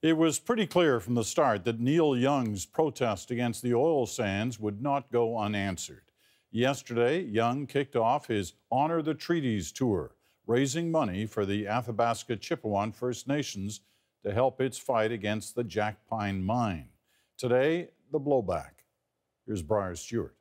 It was pretty clear from the start that Neil Young's protest against the oil sands would not go unanswered. Yesterday, Young kicked off his Honor the Treaties tour, raising money for the Athabasca Chippewa First Nations to help its fight against the Jack Pine mine. Today, the blowback. Here's Briar Stewart.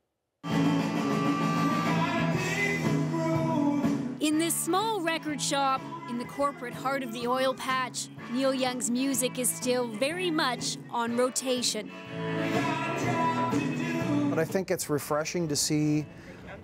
In this small record shop in the corporate heart of the oil patch, Neil Young's music is still very much on rotation. But I think it's refreshing to see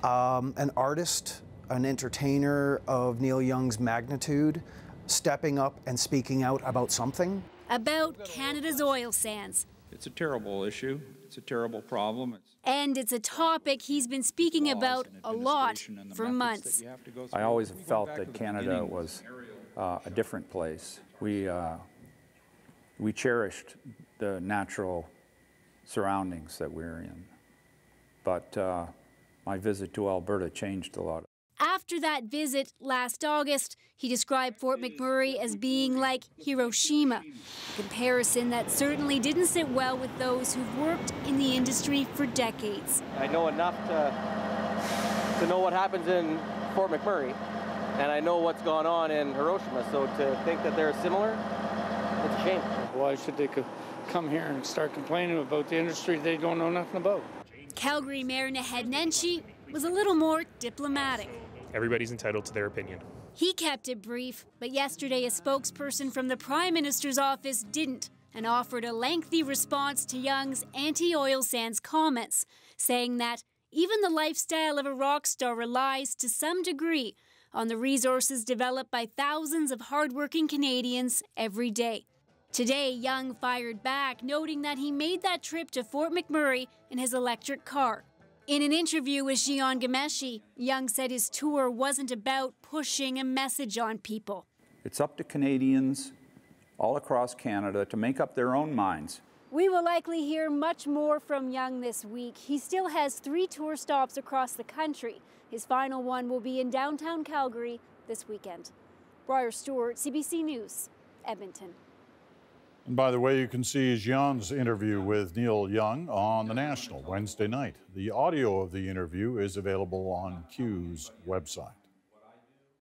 an artist, an entertainer of Neil Young's magnitude, stepping up and speaking out about something. About Canada's oil sands. It's a terrible issue. It's a terrible problem. And it's a topic he's been speaking about a lot for months. I always felt that Canada was a different place. We cherished the natural surroundings that we're in. But my visit to Alberta changed a lot. After that visit last August, he described Fort McMurray as being like Hiroshima, a comparison that certainly didn't sit well with those who've worked in the industry for decades. I know enough to know what happens in Fort McMurray, and I know what's gone on in Hiroshima, so to think that they're similar, it's a shame. Why should they come here and start complaining about the industry they don't know nothing about? Calgary Mayor Naheed Nenshi was a little more diplomatic. Everybody's entitled to their opinion. He kept it brief, but yesterday a spokesperson from the Prime Minister's office didn't and offered a lengthy response to Young's anti-oil sands comments, saying that even the lifestyle of a rock star relies to some degree on the resources developed by thousands of hardworking Canadians every day. Today, Young fired back, noting that he made that trip to Fort McMurray in his electric car. In an interview with Jian Ghomeshi, Young said his tour wasn't about pushing a message on people. It's up to Canadians all across Canada to make up their own minds. We will likely hear much more from Young this week. He still has 3 tour stops across the country. His final one will be in downtown Calgary this weekend. Briar Stewart, CBC News, Edmonton. And by the way, you can see Jian's interview with Neil Young on The National Wednesday night. The audio of the interview is available on Q's website.